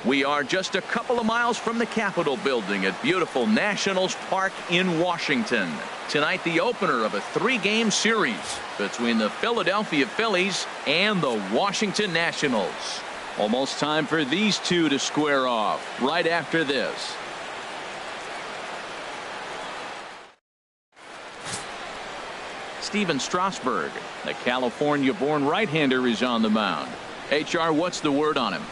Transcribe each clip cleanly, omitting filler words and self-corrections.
We are just a couple of miles from the Capitol building at beautiful Nationals Park in Washington. Tonight, the opener of a 3-game series between the Philadelphia Phillies and the Washington Nationals. Almost time for these two to square off right after this. Steven Strasburg, the California-born right-hander, is on the mound. HR, what's the word on him?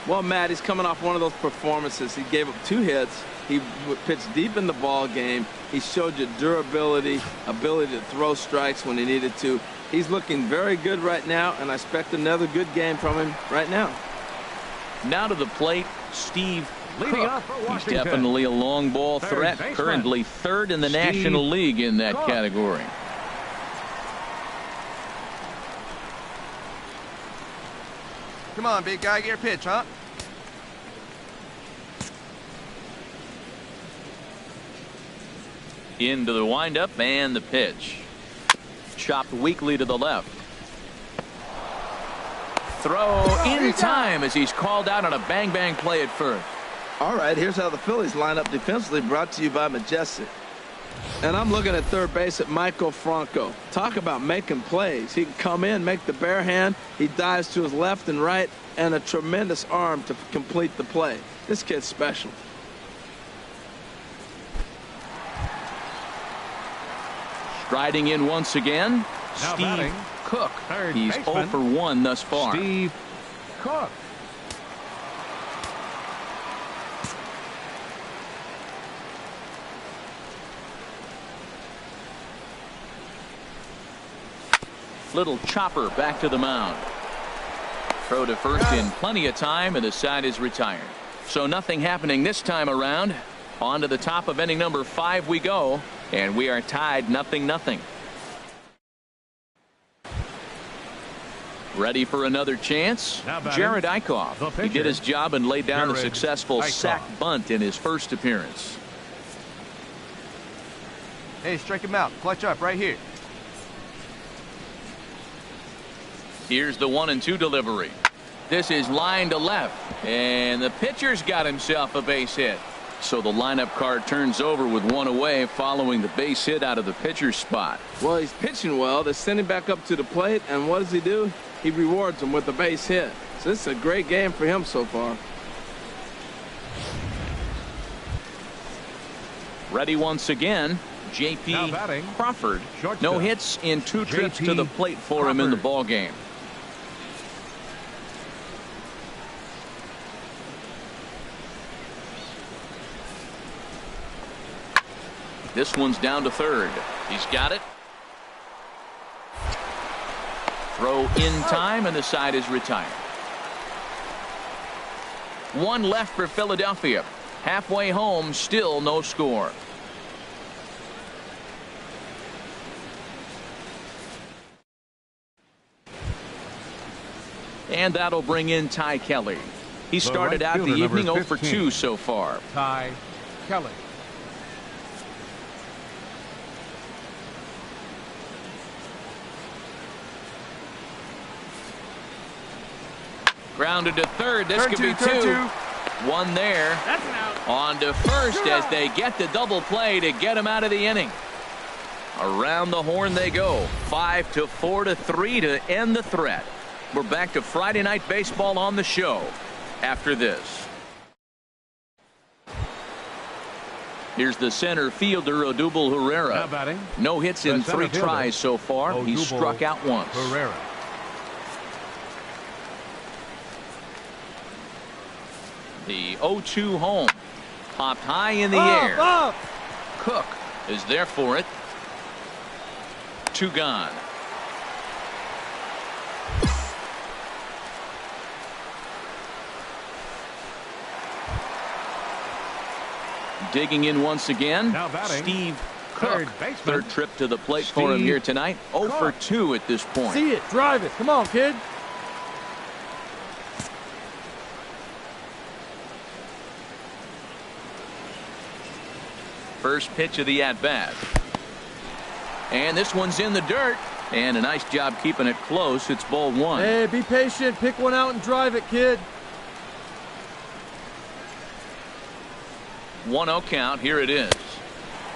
Well, Matt, he's coming off one of those performances. He gave up 2 hits. He pitched deep in the ball game. He showed you durability, ability to throw strikes when he needed to. He's looking very good right now, and I expect another good game from him right now. Now to the plate, Steve Leading Cook. off for He's Washington. definitely a long ball Third threat, baseman, currently 3rd in the Steve National League in that Cook. category. Come on, big guy, get your pitch, huh? Into the windup and the pitch. Chopped weakly to the left. Throw in time as he's called out on a bang-bang play at first. All right, here's how the Phillies line up defensively, brought to you by Majestic. And I'm looking at third base at Michael Franco. Talk about making plays. He can come in, make the bare hand. He dives to his left and right, and a tremendous arm to complete the play. This kid's special. Striding in once again, Now Steve batting, Cook. third He's baseman, 0 for 1 thus far. Steve Cook. Little chopper back to the mound. Throw to first in plenty of time, and the side is retired. So nothing happening this time around. On to the top of inning number 5 we go, and we are tied 0-0. Ready for another chance? Now batting, Jared the Eichhoff. He pitcher, did his job and laid down a Jared successful Eichhoff. sac bunt in his first appearance. Hey, strike him out. Clutch up right here. Here's the 1-2 delivery. This is line to left, and the pitcher's got himself a base hit. So the lineup card turns over with 1 away following the base hit out of the pitcher's spot. Well, he's pitching well. They send him back up to the plate, and what does he do? He rewards him with a base hit. So this is a great game for him so far. Ready once again, Now J.P. batting, Crawford. shortstop, No hits in 2 trips J.P. to the plate for him in the Crawford. ball game. This one's down to third. He's got it. Throw in time, and the side is retired. 1 left for Philadelphia. Halfway home, still no score. And that'll bring in Ty Kelly. He started right out the fielder, evening number 0 for 15. 2 so far. Ty Kelly. Grounded to third. This Turn could be 2. 1 there. That's an out. On to first as they get the double play to get him out of the inning. Around the horn they go. 5-4-3 to end the threat. We're back to Friday Night Baseball on the show after this. Here's the center fielder, Odubel Now Herrera. batting, No hits in the center 3 fielder, tries so far. He Odubel struck out once. Herrera. The 0-2 home. Popped high in the air. Up. Cook is there for it. 2 gone. Digging in once again, Now batting, Steve Cook. third baseman, 3rd trip to the plate for him Steve here tonight. 0 for Cook. 2 at this point. See it. Drive it. Come on, kid. First pitch of the at-bat. And this one's in the dirt. And a nice job keeping it close. It's ball 1. Hey, be patient. Pick one out and drive it, kid. 1-0 count. Here it is.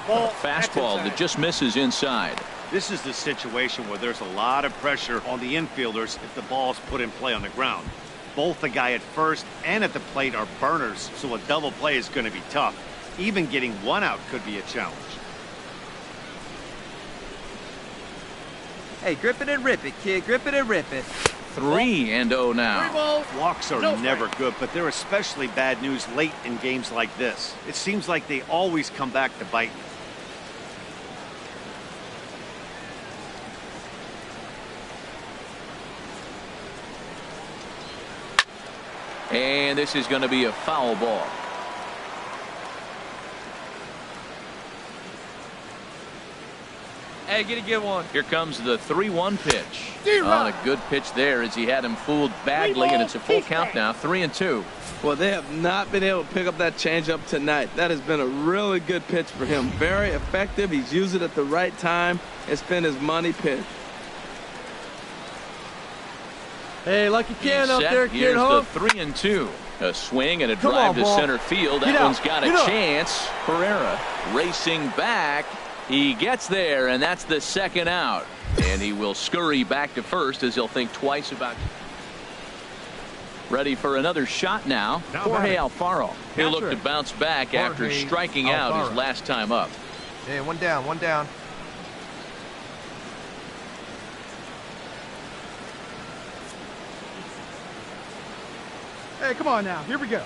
A fastball that just misses inside. This is the situation where there's a lot of pressure on the infielders if the ball's put in play on the ground. Both the guy at first and at the plate are burners, so a double play is going to be tough. Even getting one out could be a challenge. Hey, grip it and rip it, kid. Grip it and rip it. 3-0 now. Walks are never good, but they're especially bad news late in games like this. It seems like they always come back to bite you. And this is going to be a foul ball. Hey, get a good one. Here comes the 3-1 pitch. On a good pitch there as he had him fooled badly, and it's a full count now, 3-2. Well, they have not been able to pick up that changeup tonight. That has been a really good pitch for him. Very effective. He's used it at the right time. It's been his money pitch. Hey, lucky can up there, kid. Here's the 3-2. A swing and a drive to center field. That one's got a chance. Pereira racing back. He gets there, and that's the second out. And he will scurry back to first as he'll think twice about. Ready for another shot now. Jorge Alfaro. He'll look to bounce back after striking out his last time up. Hey, one down, one down. Hey, come on now. Here we go.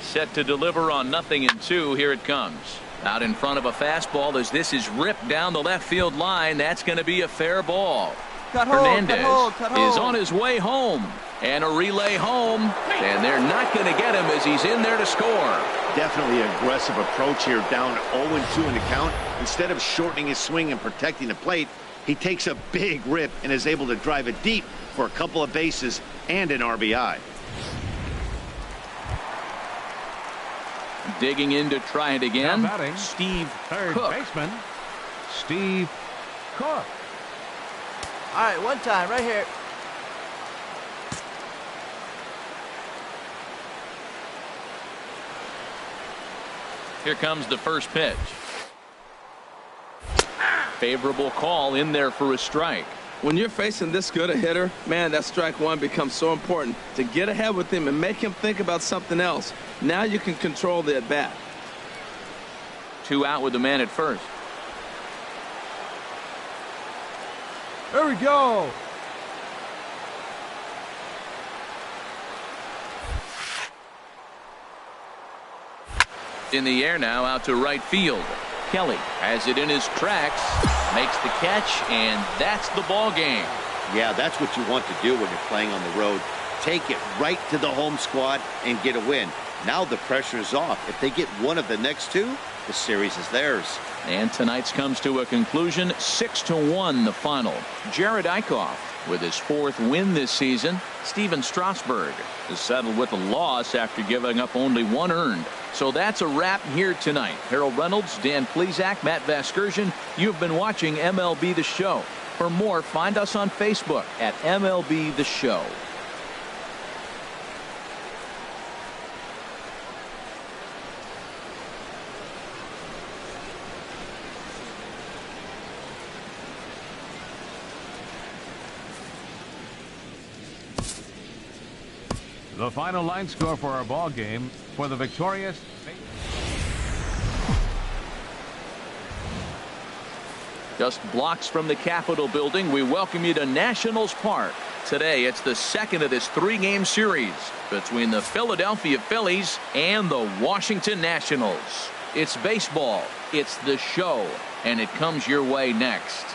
Set to deliver on 0-2. Here it comes. Out in front of a fastball as this is ripped down the left field line. That's going to be a fair ball. Hernandez is on his way home. And a relay home. And they're not going to get him as he's in there to score. Definitely an aggressive approach here, down 0-2 in the count. Instead of shortening his swing and protecting the plate, he takes a big rip and is able to drive it deep for a couple of bases and an RBI. Digging in to try it again. Steve Cook. Baseman, Steve Cook. All right, one time right here. Here comes the first pitch. Favorable call in there for a strike. When you're facing this good a hitter, man, that strike one becomes so important to get ahead with him and make him think about something else. Now you can control the at bat. 2 out with the man at first. There we go. In the air now, out to right field. Kelly has it in his tracks, makes the catch, and that's the ball game. Yeah, that's what you want to do when you're playing on the road. Take it right to the home squad and get a win. Now the pressure is off. If they get one of the next two, the series is theirs. And tonight's comes to a conclusion, 6-1 the final. Jared Eichhoff with his 4th win this season. Steven Strasburg is settled with a loss after giving up only 1 earned. So that's a wrap here tonight. Harold Reynolds, Dan Plesac, Matt Vasgersian. You've been watching MLB The Show. For more, find us on Facebook at MLB The Show. The final line score for our ball game for the victorious. Just blocks from the Capitol building, we welcome you to Nationals Park. Today, it's the second of this 3-game series between the Philadelphia Phillies and the Washington Nationals. It's baseball, it's the show, and it comes your way next.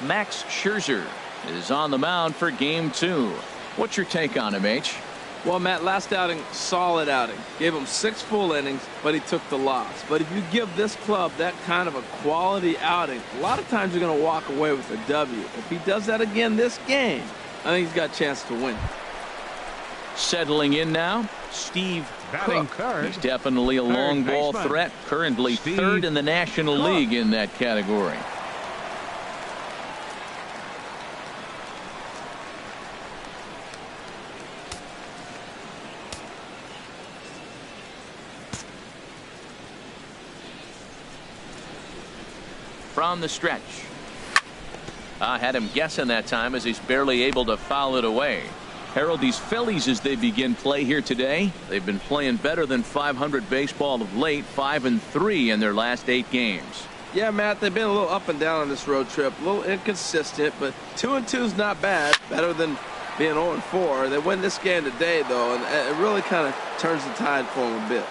Max Scherzer is on the mound for game 2. What's your take on him, H? Well, Matt, last outing, solid outing. Gave him 6 full innings, but he took the loss. But if you give this club that kind of a quality outing, a lot of times you're going to walk away with a W. If he does that again this game, I think he's got a chance to win. Settling in now, Steve Batting Cook. third. He's definitely a long ball baseman. threat. Currently Steve 3rd in the National Cook. League in that category. from the stretch. Had him guessing that time as he's barely able to foul it away. Harold, these Phillies, as they begin play here today, they've been playing better than .500 baseball of late, 5-3 in their last 8 games. Yeah, Matt, they've been a little up and down on this road trip, a little inconsistent, but 2-2 is not bad, better than being 0-4. They win this game today, though, and it really kind of turns the tide for them a bit.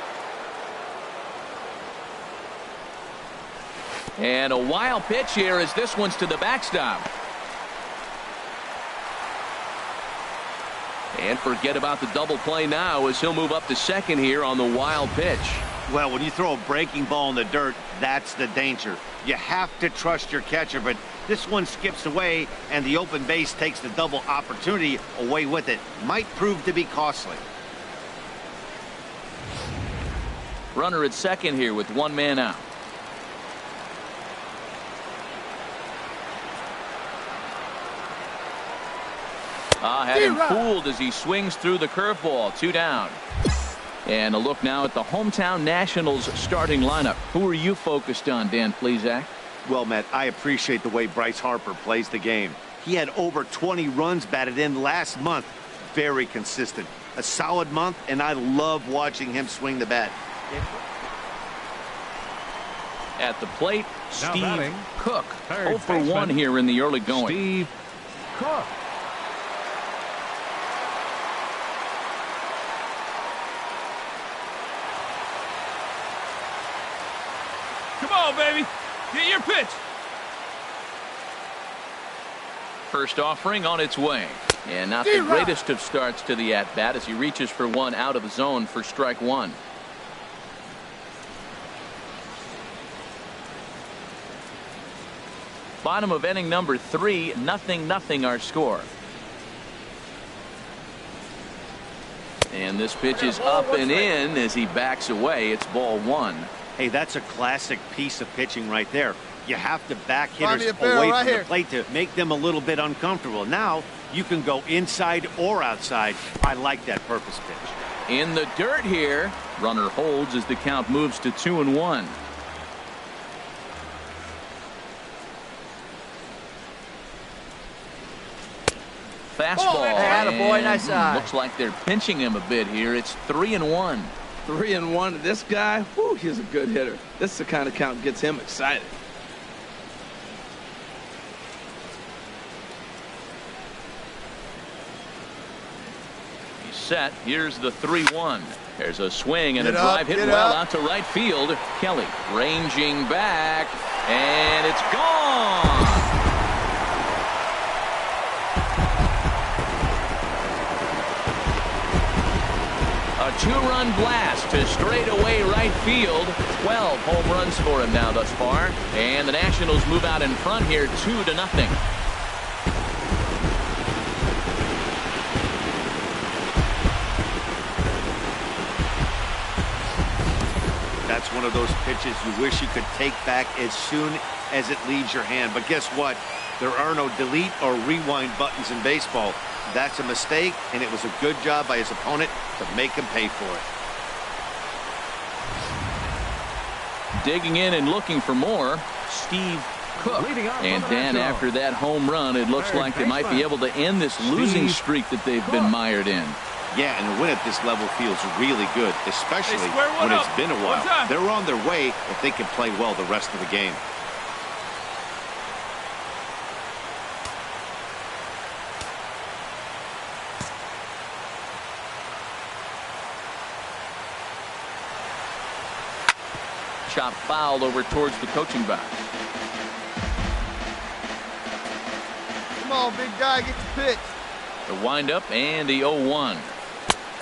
And a wild pitch here as this one's to the backstop. And forget about the double play now as he'll move up to second here on the wild pitch. Well, when you throw a breaking ball in the dirt, that's the danger. You have to trust your catcher, but this one skips away, and the open base takes the double opportunity away with it. Might prove to be costly. Runner at second here with 1 man out. Had him fooled as he swings through the curveball. 2 down. And a look now at the hometown Nationals starting lineup. Who are you focused on, Dan Plesac? Well, Matt, I appreciate the way Bryce Harper plays the game. He had over 20 runs batted in last month. Very consistent. A solid month, and I love watching him swing the bat. At the plate, Now Steve batting, Cook. third 0 for 1 baseman, here in the early going. Steve Cook. Come on, baby. Get your pitch. First offering on its way. And not the greatest of starts to the at-bat as he reaches for one out of the zone for strike 1. Bottom of inning number 3, 0-0 our score. And this pitch is up and in as he backs away. It's ball 1. Hey, that's a classic piece of pitching right there. You have to back hitters a barrel away right from here. the plate to make them a little bit uncomfortable. Now you can go inside or outside. I like that purpose pitch. In the dirt here. Runner holds as the count moves to 2-1. Fastball. Attaboy, nice eye. Looks like they're pinching him a bit here. It's 3-1. 3-1. This guy, whew, he's a good hitter. This is the kind of count that gets him excited. He's set. Here's the 3-1. There's a swing and Get a up, drive hit get well up. out to right field. Kelly ranging back, and it's gone. A 2-run blast to straightaway right field. 12 home runs for him now thus far. And the Nationals move out in front here 2-0. That's one of those pitches you wish you could take back as soon as it leaves your hand. But guess what? There are no delete or rewind buttons in baseball. That's a mistake, and it was a good job by his opponent to make him pay for it. Digging in and looking for more, Steve Cook. And Dan, after that home run, it looks like they might be able to end this losing streak that they've been mired in. Yeah, and a win at this level feels really good, especially Hey, square one when it's up. been a One while. time. They're on their way if they can play well the rest of the game. Chop foul over towards the coaching box. Come on, big guy, get the pitch. The windup and the 0-1.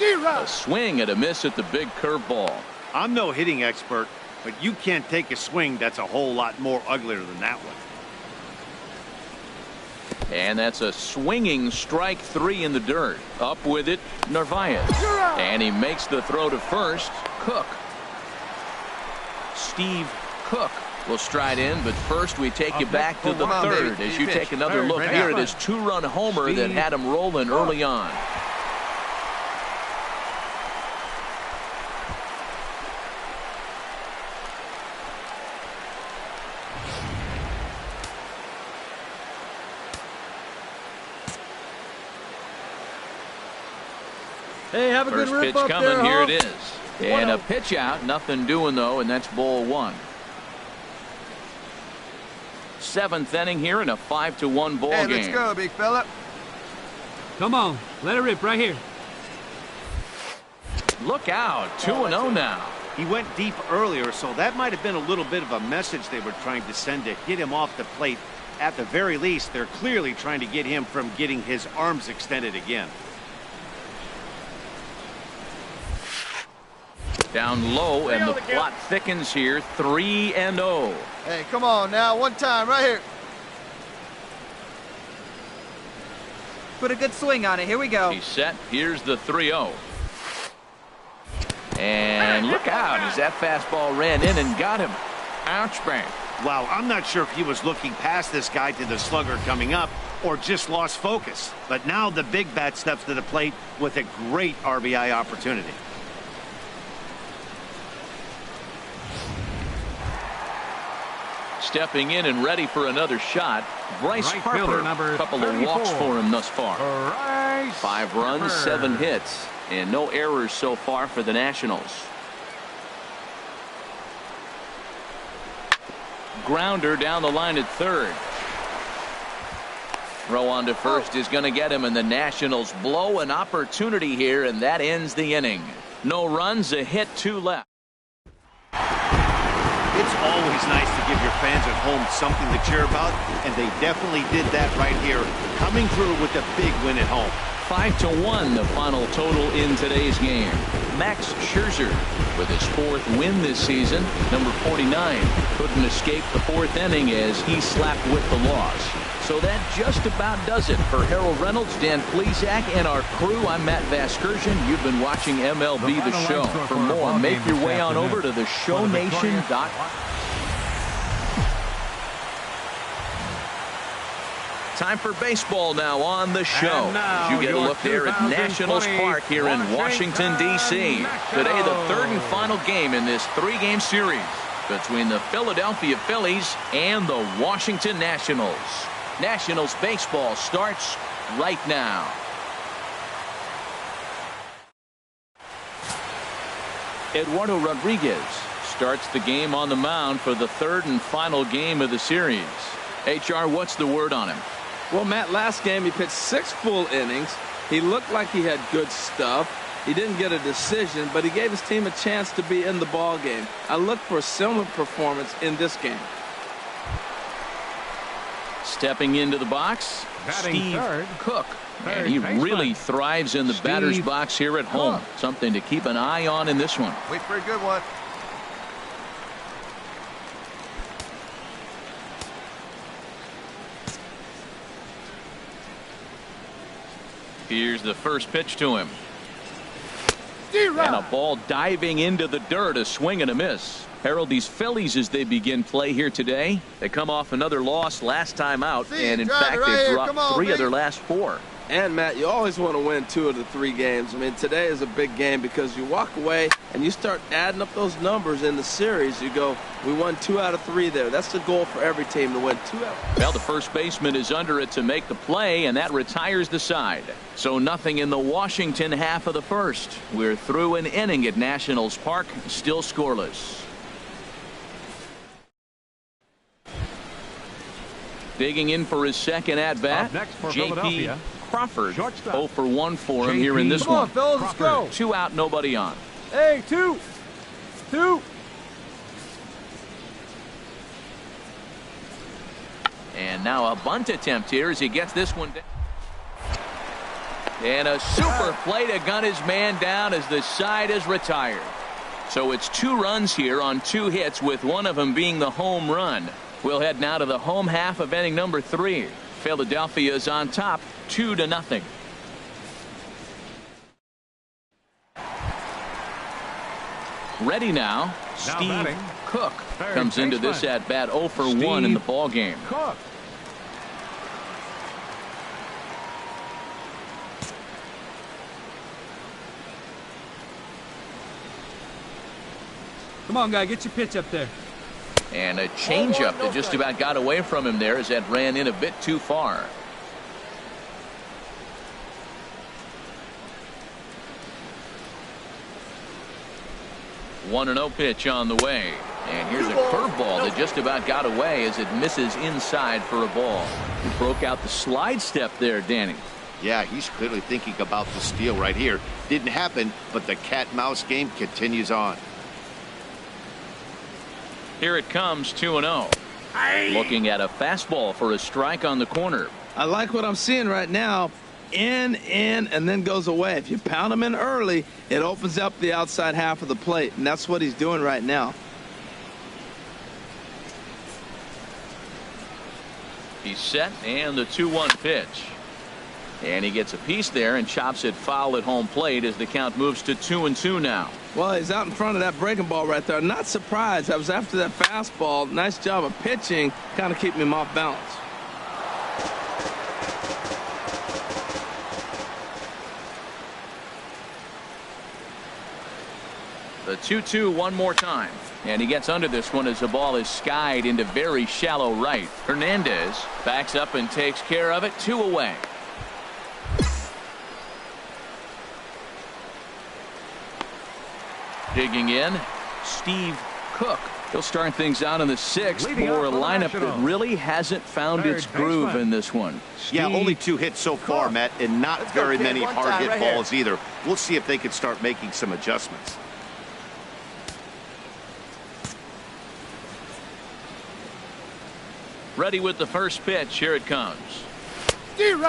A swing and a miss at the big curveball. I'm no hitting expert, but you can't take a swing that's a whole lot more uglier than that one. And that's a swinging strike 3 in the dirt. Up with it, Narvaez. And he makes the throw to first. Cook. Steve Cook will stride in, but first we take you back to the Come on, third baby. as you Pitch. take another look Right here out. at his 2-run homer that had him rolling early on. Hey, have a First good pitch rip up coming. there, Here huh? it is. And a pitch out. Nothing doing, though, and that's ball one. Seventh inning here in a 5-1 ball Hey, game. let's go, big fella. Come on, let it rip right here. Look out. 2-0 now. He went deep earlier, so that might have been a little bit of a message they were trying to send to get him off the plate. At the very least, they're clearly trying to get him from getting his arms extended again. Down low, and the plot thickens here. 3-0. Hey, come on now. One time right here. Put a good swing on it. Here we go. He's set. Here's the 3-0. And look out as that fastball ran in and got him. Ouch, bang. Wow, I'm not sure if he was looking past this guy to the slugger coming up or just lost focus. But now the big bat steps to the plate with a great RBI opportunity. Stepping in and ready for another shot, Bryce Right Harper. fielder, number A couple 34. of walks for him thus far. Bryce 5 runs, Harper. 7 hits, and no errors so far for the Nationals. Grounder down the line at third. Throw on to first is going to get him, and the Nationals blow an opportunity here, and that ends the inning. No runs, a hit, 2 left. It's always nice to give your fans at home something to cheer about, and they definitely did that right here, coming through with a big win at home. 5-1 the final total in today's game. Max Scherzer with his 4th win this season. Number 49 couldn't escape the 4th inning as he slapped with the loss. So that just about does it for Harold Reynolds, Dan Plesac, and our crew. I'm Matt Vasgersian. You've been watching MLB The Show. For more, make your way on over to theshownation.com. Time for baseball now on the show. As you get a look there at Nationals Park here in Washington, D.C. Today, the 3rd and final game in this 3-game series between the Philadelphia Phillies and the Washington Nationals. Nationals baseball starts right now. Eduardo Rodriguez starts the game on the mound for the 3rd and final game of the series. HR, what's the word on him? Well, Matt, last game he pitched 6 full innings. He looked like he had good stuff. He didn't get a decision, but he gave his team a chance to be in the ball game. I look for a similar performance in this game. Stepping into the box, Batting Steve third. Cook. Third And he baseman. really thrives in the batter's Steve box here at home. Cook. Something to keep an eye on in this one. Wait for a good one. Here's the first pitch to him. And a ball diving into the dirt, a swing and a miss. Harold, these Phillies, as they begin play here today, they come off another loss last time out, and in fact, they've dropped 3 of their last 4. And, Matt, you always want to win 2 of the 3 games. I mean, today is a big game because you walk away and you start adding up those numbers in the series. You go, we won 2 out of 3 there. That's the goal for every team, to win 2 out. Well, the first baseman is under it to make the play, and that retires the side. So nothing in the Washington half of the first. We're through an inning at Nationals Park, still scoreless. Digging in for his second at-bat, Up next for J.P. Philadelphia, Crawford. shortstop. 0 for 1 for him here in this Come on, one. fellas, let's go. 2 out, nobody on. Hey, 2. And now a bunt attempt here as he gets this one down. And a super play to gun his man down as the side is retired. So it's 2 runs here on 2 hits, with one of them being the home run. We'll head now to the home half of inning number 3. Philadelphia is on top, 2-0. Ready now, Steve batting, Cook third comes into baseman. this at bat 0 for 1 in the ball game. Cook. Come on, guy, get your pitch up there. And a changeup that just about got away from him there as that ran in a bit too far. 1-0 pitch on the way. And here's a curveball that just about got away as it misses inside for a ball. He broke out the slide step there, Danny. Yeah, he's clearly thinking about the steal right here. Didn't happen, but the cat-mouse game continues on. Here it comes, 2-0. Looking at a fastball for a strike on the corner. I like what I'm seeing right now. In, and then goes away. If you pound him in early, it opens up the outside half of the plate, and that's what he's doing right now. He's set, and the 2-1 pitch. And he gets a piece there and chops it foul at home plate as the count moves to 2-2 now. Well, he's out in front of that breaking ball right there. Not surprised. I was after that fastball. Nice job of pitching, kind of keeping him off balance. The 2-2 one more time. And he gets under this one as the ball is skied into very shallow right. Hernandez backs up and takes care of it. 2 away. Digging in, Steve Cook. He'll start things out in the 6th for a lineup that really hasn't found its groove in this one. Yeah, only 2 hits so far, Matt, and not very many hard-hit balls either. We'll see if they can start making some adjustments. Ready with the first pitch. Here it comes.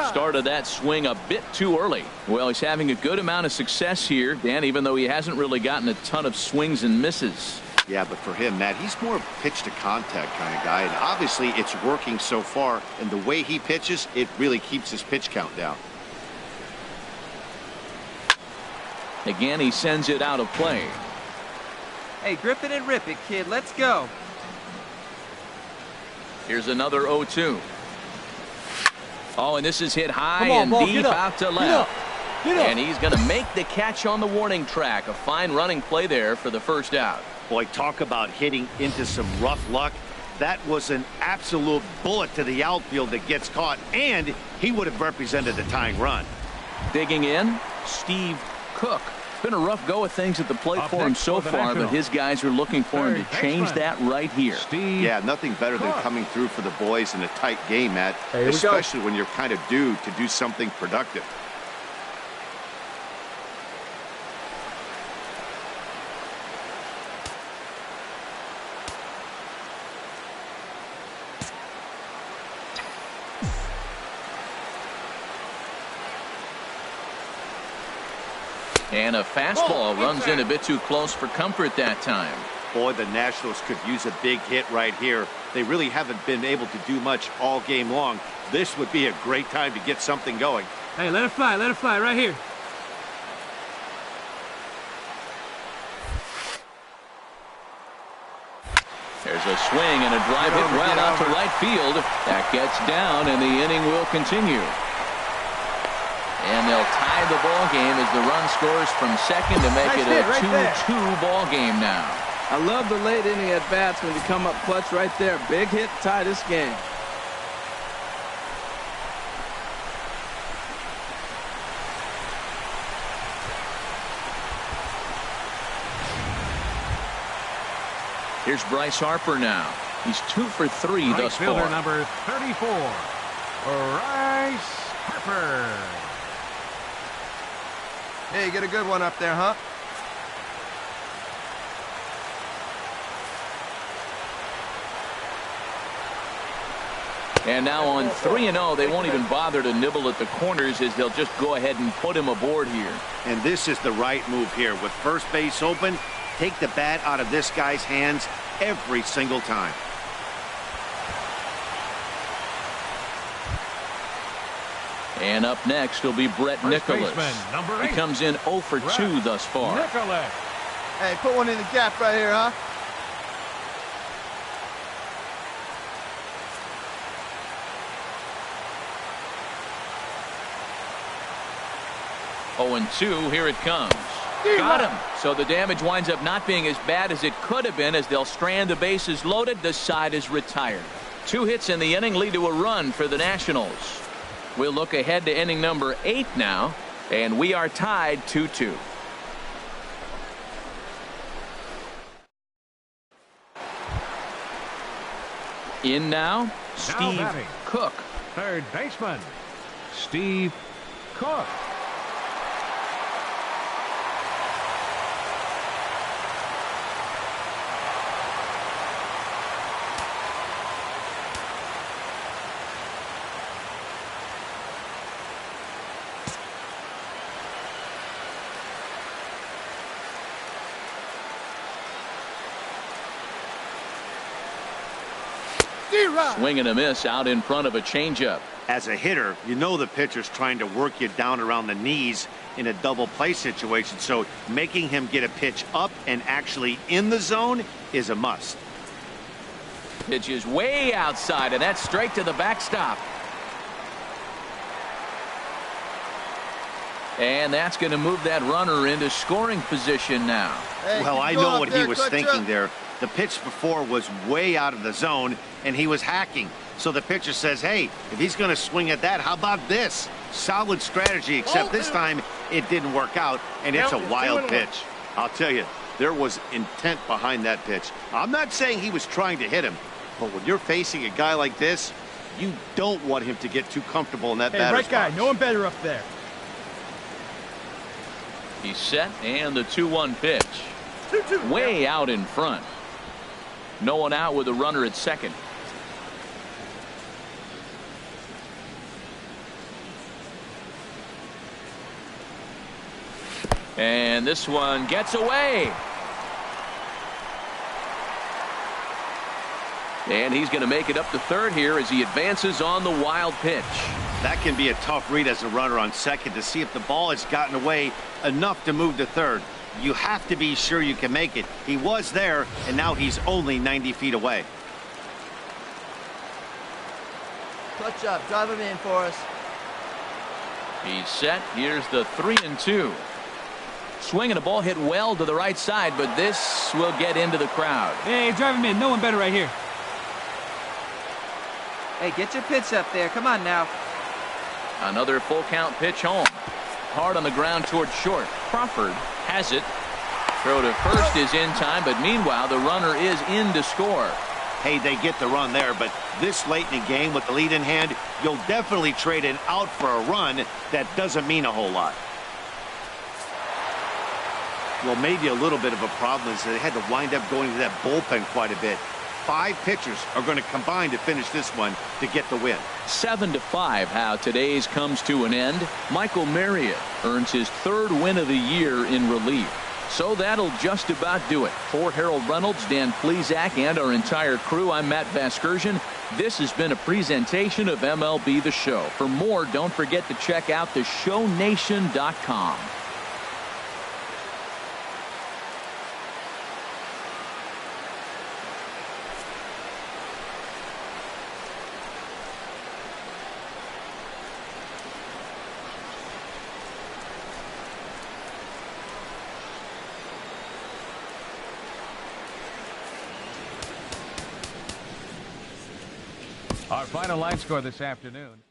Started that swing a bit too early. Well, he's having a good amount of success here, Dan, even though he hasn't really gotten a ton of swings and misses. Yeah, but for him, Matt, he's more of a pitch-to-contact kind of guy, and obviously it's working so far, and the way he pitches, it really keeps his pitch count down. Again, he sends it out of play. Hey, grip it and rip it, kid. Let's go. Here's another 0-2. Oh, and this is hit high and deep out to left. And he's going to make the catch on the warning track. A fine running play there for the first out. Boy, talk about hitting into some rough luck. That was an absolute bullet to the outfield that gets caught, and he would have represented the tying run. Digging in, Steve Cook. It's been a rough go of things at the plate for him so far, but his guys are looking for him to change that right here. Yeah, nothing better than coming through for the boys in a tight game, Matt, especially when you're kind of due to do something productive. And a fastball runs in a bit too close for comfort that time. Boy, the Nationals could use a big hit right here. They really haven't been able to do much all game long. This would be a great time to get something going. Hey, let it fly right here. There's a swing and a drive hit well out to right field. That gets down, and the inning will continue. And they'll tie the ball game as the run scores from second to make it a 2-2 ball game now. I love the late inning at bats when you come up clutch right there. Big hit, tie this game. Here's Bryce Harper now. He's 2 for 3 thus far. Fielder number 34, Bryce Harper. Hey, you get a good one up there, huh? And now on 3-0, they won't even bother to nibble at the corners as they'll just go ahead and put him aboard here. And this is the right move here. With first base open, take the bat out of this guy's hands every single time. And up next will be Brett Nicholas. He comes in 0 for 2 thus far. Hey, put one in the gap right here, huh? And 2, here it comes. Got him. So the damage winds up not being as bad as it could have been as they'll strand the bases loaded. The side is retired. 2 hits in the inning lead to a run for the Nationals. We'll look ahead to inning number 8 now, and we are tied 2-2. In now, Steve batting. Cook. Third baseman, Steve Cook. Swing and a miss out in front of a changeup. As a hitter, you know the pitcher's trying to work you down around the knees in a double play situation, so making him get a pitch up and actually in the zone is a must. Pitch is way outside, and that's straight to the backstop. And that's going to move that runner into scoring position now. Hey, well, I know what he was thinking there. The pitch before was way out of the zone, and he was hacking. So the pitcher says, hey, if he's going to swing at that, how about this? Solid strategy, except this time it didn't work out, and it's a wild pitch. I'll tell you, there was intent behind that pitch. I'm not saying he was trying to hit him, but when you're facing a guy like this, you don't want him to get too comfortable in that batter's box. Right guy, no one better up there. He's set, and the 2-1 pitch. Way out in front. No one out with a runner at second. And this one gets away. And he's going to make it up to third here as he advances on the wild pitch. That can be a tough read as a runner on second to see if the ball has gotten away enough to move to third. You have to be sure you can make it. He was there, and now he's only 90 feet away. Clutch up. Drive him in for us. He's set. Here's the 3-2. Swing and a ball hit well to the right side, but this will get into the crowd. Hey, drive him in. No one better right here. Hey, get your pitch up there. Come on now. Another full count pitch home. Hard on the ground towards short. Crawford has it. Throw to first is in time, but meanwhile the runner is in to score. Hey, they get the run there, but this late in the game with the lead in hand, you'll definitely trade an out for a run. That doesn't mean a whole lot. Well, maybe a little bit of a problem is they had to wind up going to that bullpen quite a bit. 5 pitchers are going to combine to finish this one to get the win. 7-5 how today's comes to an end. Michael Marriott earns his 3rd win of the year in relief. So that'll just about do it. For Harold Reynolds, Dan Plesac, and our entire crew, I'm Matt Vasgersian. This has been a presentation of MLB The Show. For more, don't forget to check out theshownation.com. Our final line score this afternoon.